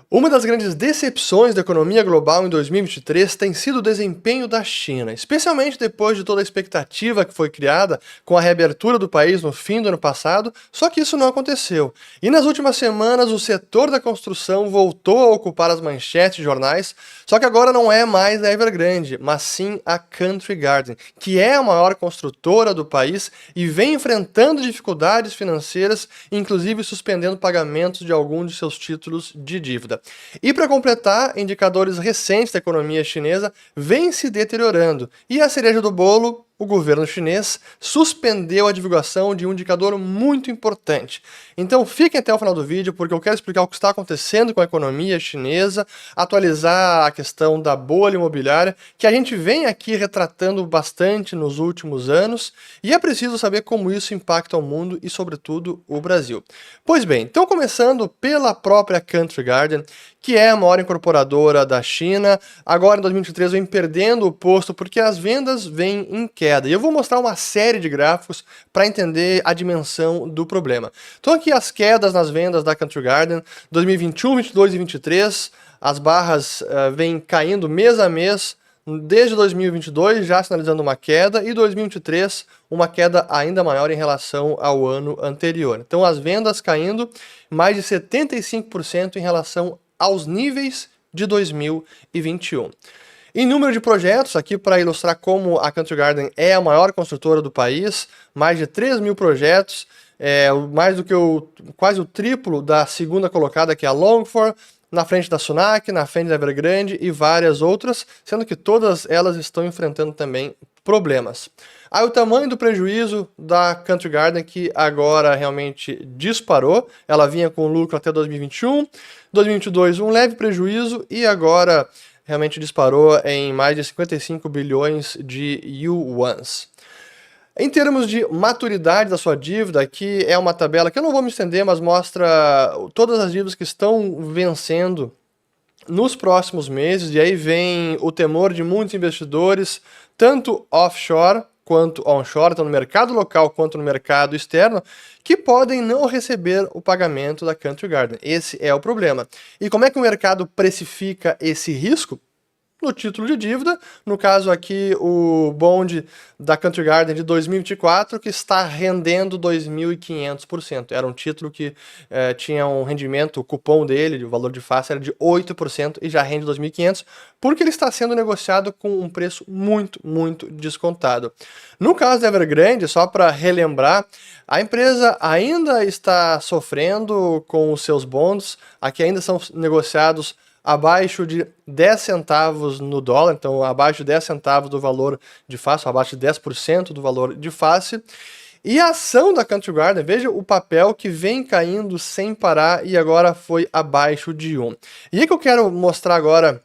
Uma das grandes decepções da economia global em 2023 tem sido o desempenho da China, especialmente depois de toda a expectativa que foi criada com a reabertura do país no fim do ano passado, só que isso não aconteceu. E nas últimas semanas o setor da construção voltou a ocupar as manchetes de jornais, só que agora não é mais a Evergrande, mas sim a Country Garden, que é a maior construtora do país e vem enfrentando dificuldades financeiras, inclusive suspendendo pagamentos de alguns de seus títulos de dívida. E para completar, indicadores recentes da economia chinesa vêm se deteriorando. E a cereja do bolo, o governo chinês suspendeu a divulgação de um indicador muito importante. Então fiquem até o final do vídeo, porque eu quero explicar o que está acontecendo com a economia chinesa, atualizar a questão da bolha imobiliária, que a gente vem aqui retratando bastante nos últimos anos, e é preciso saber como isso impacta o mundo e, sobretudo, o Brasil. Pois bem, então começando pela própria Country Garden, que é a maior incorporadora da China, agora em 2023 vem perdendo o posto porque as vendas vêm em queda. E eu vou mostrar uma série de gráficos para entender a dimensão do problema. Então aqui as quedas nas vendas da Country Garden, 2021, 2022 e 2023, as barras vêm caindo mês a mês, desde 2022 já sinalizando uma queda, e 2023 uma queda ainda maior em relação ao ano anterior. Então as vendas caindo mais de 75% em relação aos níveis de 2021. Em número de projetos, aqui para ilustrar como a Country Garden é a maior construtora do país, mais de 3 mil projetos, mais do que quase o triplo da segunda colocada, que é a Longfor, na frente da Sunac, na frente da Evergrande e várias outras, sendo que todas elas estão enfrentando também problemas. Aí o tamanho do prejuízo da Country Garden, que agora realmente disparou, ela vinha com lucro até 2021, 2022 um leve prejuízo e agora realmente disparou em mais de 55 bilhões de yuans. Em termos de maturidade da sua dívida, aqui é uma tabela que eu não vou me estender, mas mostra todas as dívidas que estão vencendo nos próximos meses, e aí vem o temor de muitos investidores, tanto offshore quanto onshore, tanto no mercado local quanto no mercado externo, que podem não receber o pagamento da Country Garden. Esse é o problema. E como é que o mercado precifica esse risco? No título de dívida, no caso aqui o bond da Country Garden de 2024, que está rendendo 2.500%. Era um título que tinha um rendimento, o cupom dele, o valor de face era de 8% e já rende 2.500, porque ele está sendo negociado com um preço muito, muito descontado. No caso da Evergrande, só para relembrar, a empresa ainda está sofrendo com os seus bonds, aqui ainda são negociados abaixo de 10 centavos no dólar, então abaixo de 10 centavos do valor de face, abaixo de 10% do valor de face. E a ação da Country Garden, veja o papel que vem caindo sem parar e agora foi abaixo de 1. E é que eu quero mostrar agora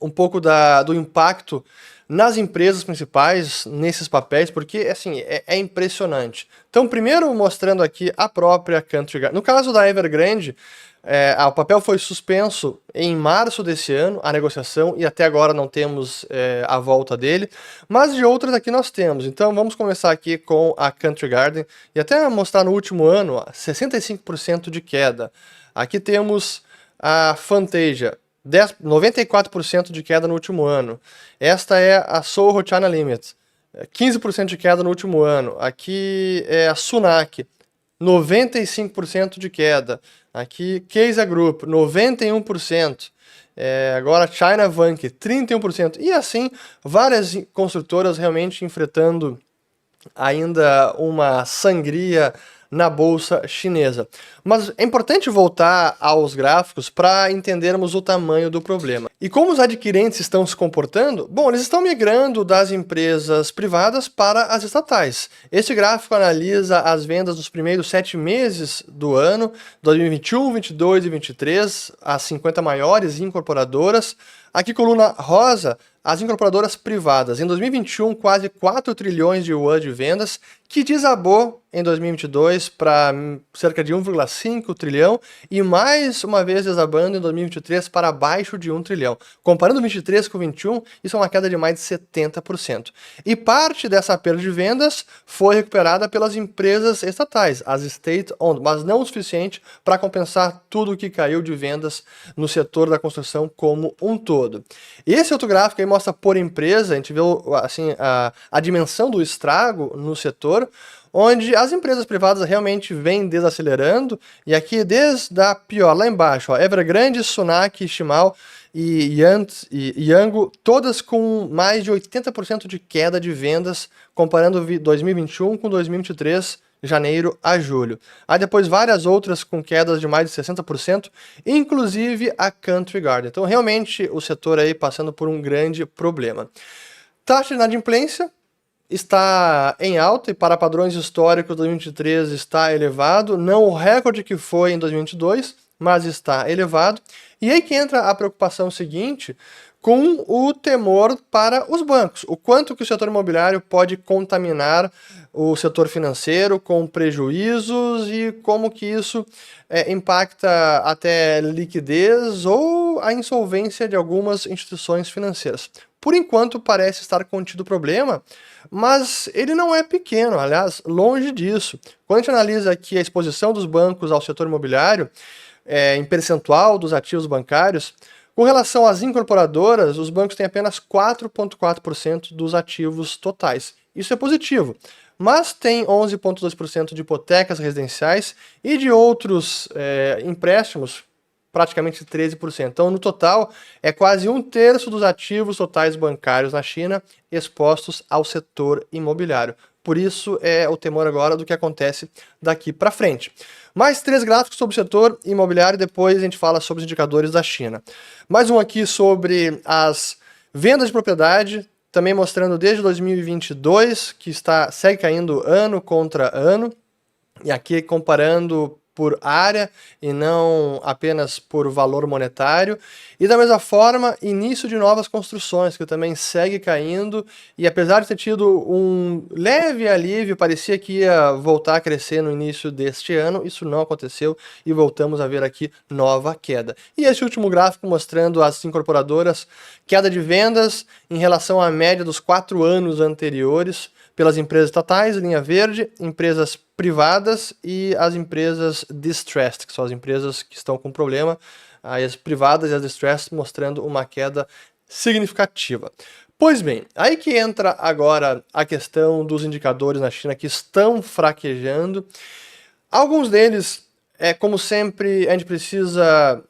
um pouco do impacto nas empresas principais, nesses papéis, porque assim, é impressionante. Então, primeiro mostrando aqui a própria Country Garden. No caso da Evergrande, o papel foi suspenso em março desse ano, a negociação, e até agora não temos a volta dele, mas de outras aqui nós temos. Então vamos começar aqui com a Country Garden, e até mostrar no último ano, 65% de queda. Aqui temos a Fantasia, 94% de queda no último ano. Esta é a Soho China Limited, 15% de queda no último ano. Aqui é a Sunac, 95% de queda. Aqui, Case Group, 91%. Agora, China Vanke, 31%. E assim, várias construtoras realmente enfrentando ainda uma sangria na bolsa chinesa. Mas é importante voltar aos gráficos para entendermos o tamanho do problema. E como os adquirentes estão se comportando? Bom, eles estão migrando das empresas privadas para as estatais. Este gráfico analisa as vendas dos primeiros 7 meses do ano, 2021, 2022 e 2023, as 50 maiores incorporadoras. Aqui, coluna rosa, as incorporadoras privadas. Em 2021, quase 4 trilhões de yuan de vendas, que desabou em 2022 para cerca de 1,5 trilhão e mais uma vez desabando em 2023 para abaixo de 1 trilhão. Comparando 23 com 21, isso é uma queda de mais de 70%. E parte dessa perda de vendas foi recuperada pelas empresas estatais, as state-owned, mas não o suficiente para compensar tudo o que caiu de vendas no setor da construção como um todo. Esse outro gráfico aí mostra por empresa, a gente vê assim, a dimensão do estrago no setor, onde as empresas privadas realmente vêm desacelerando, e aqui desde a pior, lá embaixo, ó, Evergrande, Sunac, Shimal e Yango, todas com mais de 80% de queda de vendas, comparando 2021 com 2023, janeiro a julho. Aí depois várias outras com quedas de mais de 60%, inclusive a Country Garden. Então realmente o setor aí passando por um grande problema. Taxa de inadimplência está em alta e para padrões históricos 2023 está elevado, não o recorde que foi em 2022, mas está elevado. E aí que entra a preocupação seguinte com o temor para os bancos. O quanto que o setor imobiliário pode contaminar o setor financeiro com prejuízos e como que isso impacta até liquidez ou a insolvência de algumas instituições financeiras. Por enquanto parece estar contido o problema, mas ele não é pequeno, aliás, longe disso. Quando a gente analisa aqui a exposição dos bancos ao setor imobiliário, em percentual dos ativos bancários, com relação às incorporadoras, os bancos têm apenas 4,4% dos ativos totais. Isso é positivo, mas tem 11,2% de hipotecas residenciais e de outros empréstimos, praticamente 13%. Então, no total, é quase 1/3 dos ativos totais bancários na China expostos ao setor imobiliário. Por isso, é o temor agora do que acontece daqui para frente. Mais 3 gráficos sobre o setor imobiliário, depois a gente fala sobre os indicadores da China. Mais um aqui sobre as vendas de propriedade, também mostrando desde 2022, que segue caindo ano contra ano, e aqui comparando por área e não apenas por valor monetário. E da mesma forma, início de novas construções, que também segue caindo, e apesar de ter tido um leve alívio, parecia que ia voltar a crescer no início deste ano, isso não aconteceu e voltamos a ver aqui nova queda. E esse último gráfico mostrando as incorporadoras, queda de vendas em relação à média dos 4 anos anteriores, pelas empresas estatais, linha verde, empresas privadas e as empresas distressed, que são as empresas que estão com problema, as privadas e as distressed mostrando uma queda significativa. Pois bem, aí que entra agora a questão dos indicadores na China que estão fraquejando. Alguns deles, como sempre, a gente precisa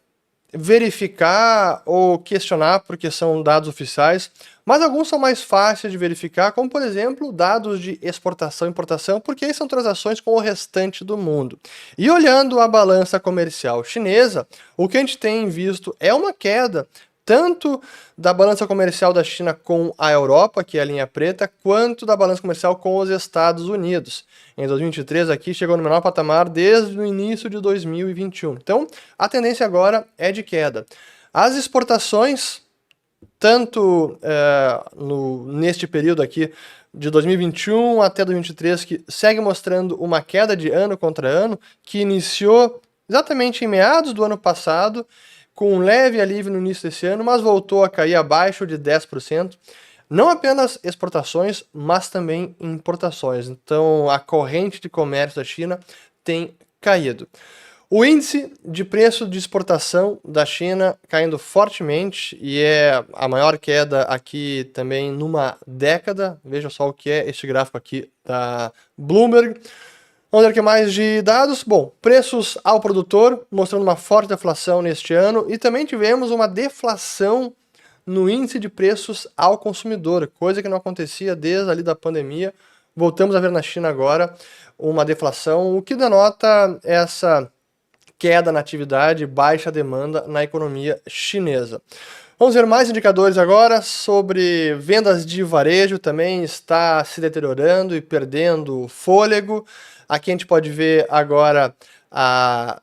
verificar ou questionar porque são dados oficiais, mas alguns são mais fáceis de verificar, como por exemplo dados de exportação e importação, porque aí são transações com o restante do mundo. E olhando a balança comercial chinesa, o que a gente tem visto é uma queda tanto da balança comercial da China com a Europa, que é a linha preta, quanto da balança comercial com os Estados Unidos. Em 2023 aqui chegou no menor patamar desde o início de 2021. Então, a tendência agora é de queda. As exportações, tanto neste período aqui, de 2021 até 2023, que segue mostrando uma queda de ano contra ano, que iniciou exatamente em meados do ano passado, com um leve alívio no início desse ano, mas voltou a cair abaixo de 10%. Não apenas exportações, mas também importações. Então, a corrente de comércio da China tem caído. O índice de preço de exportação da China caindo fortemente, e é a maior queda aqui também numa década. Veja só o que é este gráfico aqui da Bloomberg. Vamos ver o que mais de dados. Bom, preços ao produtor, mostrando uma forte deflação neste ano, e também tivemos uma deflação no índice de preços ao consumidor, coisa que não acontecia desde ali da pandemia. Voltamos a ver na China agora uma deflação, o que denota essa queda na atividade, baixa demanda na economia chinesa. Vamos ver mais indicadores agora sobre vendas de varejo, também está se deteriorando e perdendo fôlego. Aqui a gente pode ver agora a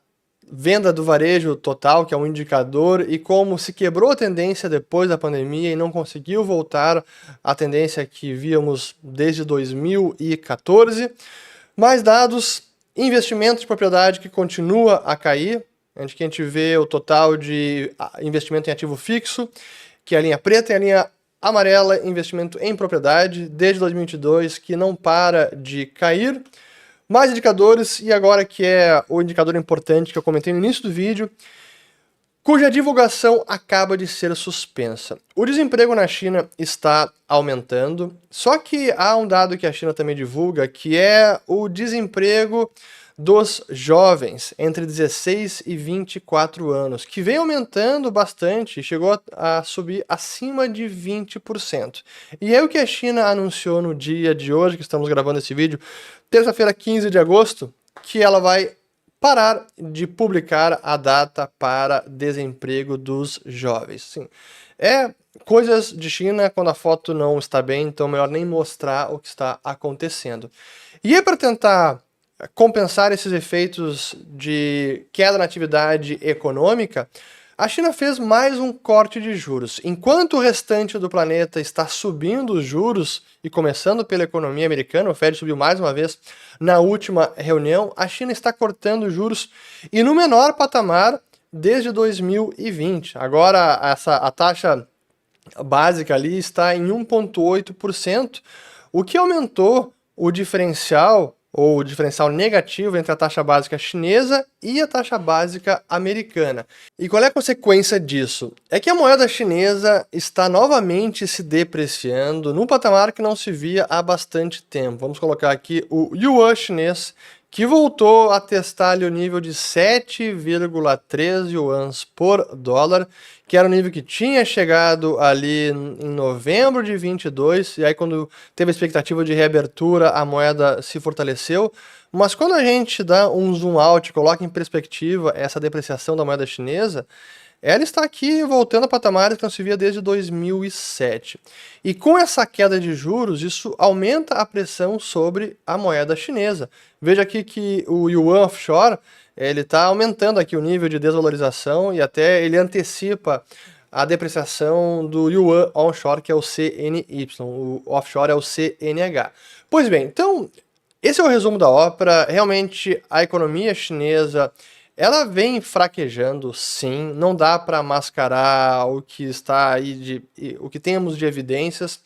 venda do varejo total, que é um indicador, e como se quebrou a tendência depois da pandemia e não conseguiu voltar à tendência que víamos desde 2014. Mais dados, investimento de propriedade que continua a cair, onde a gente vê o total de investimento em ativo fixo, que é a linha preta, e a linha amarela, investimento em propriedade, desde 2022, que não para de cair. Mais indicadores, e agora que é o indicador importante que eu comentei no início do vídeo, cuja divulgação acaba de ser suspensa. O desemprego na China está aumentando, só que há um dado que a China também divulga, que é o desemprego dos jovens entre 16 e 24 anos, que vem aumentando bastante e chegou a subir acima de 20%. E é o que a China anunciou no dia de hoje, que estamos gravando esse vídeo, terça-feira, 15 de agosto, que ela vai parar de publicar a data para desemprego dos jovens. Sim, é coisas de China quando a foto não está bem, então é melhor nem mostrar o que está acontecendo. E é para tentar compensar esses efeitos de queda na atividade econômica, a China fez mais um corte de juros. Enquanto o restante do planeta está subindo os juros, e começando pela economia americana, o Fed subiu mais uma vez na última reunião, a China está cortando juros e no menor patamar desde 2020. Agora a taxa básica ali está em 1,8%, o que aumentou o diferencial, ou o diferencial negativo entre a taxa básica chinesa e a taxa básica americana. E qual é a consequência disso? É que a moeda chinesa está novamente se depreciando num patamar que não se via há bastante tempo. Vamos colocar aqui o yuan chinês, que voltou a testar ali o nível de 7,3 yuans por dólar, que era o nível que tinha chegado ali em novembro de 22, e aí quando teve a expectativa de reabertura, a moeda se fortaleceu. Mas quando a gente dá um zoom out, coloca em perspectiva essa depreciação da moeda chinesa, ela está aqui voltando a patamares que não se via desde 2007. E com essa queda de juros, isso aumenta a pressão sobre a moeda chinesa. Veja aqui que o yuan offshore, ele está aumentando aqui o nível de desvalorização e até ele antecipa a depreciação do yuan onshore, que é o CNY, o offshore é o CNH. Pois bem, então, esse é o resumo da ópera. Realmente, a economia chinesa, ela vem fraquejando, sim, não dá para mascarar o que está aí, o que temos de evidências.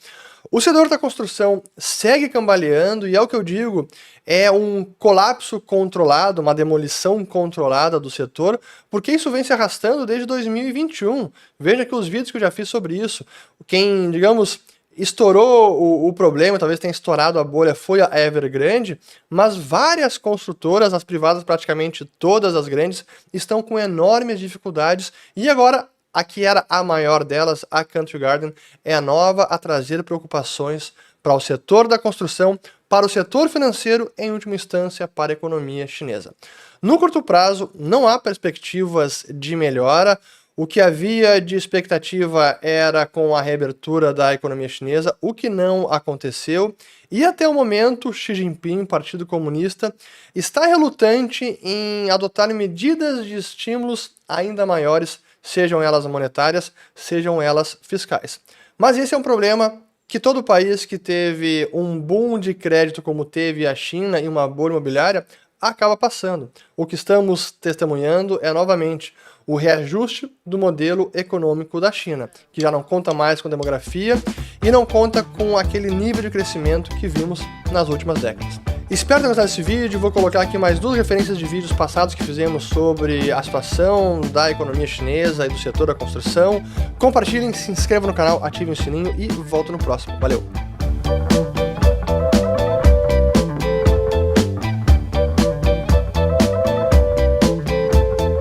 O setor da construção segue cambaleando e é o que eu digo, é um colapso controlado, uma demolição controlada do setor, porque isso vem se arrastando desde 2021. Veja que os vídeos que eu já fiz sobre isso, quem, digamos, estourou o problema, talvez tenha estourado a bolha, foi a Evergrande, mas várias construtoras, as privadas praticamente todas as grandes, estão com enormes dificuldades e agora a que era a maior delas, a Country Garden, é a nova a trazer preocupações para o setor da construção, para o setor financeiro, em última instância, para a economia chinesa. No curto prazo, não há perspectivas de melhora. O que havia de expectativa era com a reabertura da economia chinesa, o que não aconteceu. E até o momento, Xi Jinping, Partido Comunista, está relutante em adotar medidas de estímulos ainda maiores, sejam elas monetárias, sejam elas fiscais. Mas esse é um problema que todo país que teve um boom de crédito como teve a China e uma bolha imobiliária acaba passando. O que estamos testemunhando é novamente o reajuste do modelo econômico da China, que já não conta mais com demografia e não conta com aquele nível de crescimento que vimos nas últimas décadas. Espero ter gostado desse vídeo, vou colocar aqui mais duas referências de vídeos passados que fizemos sobre a situação da economia chinesa e do setor da construção. Compartilhem, se inscrevam no canal, ativem o sininho e volto no próximo. Valeu!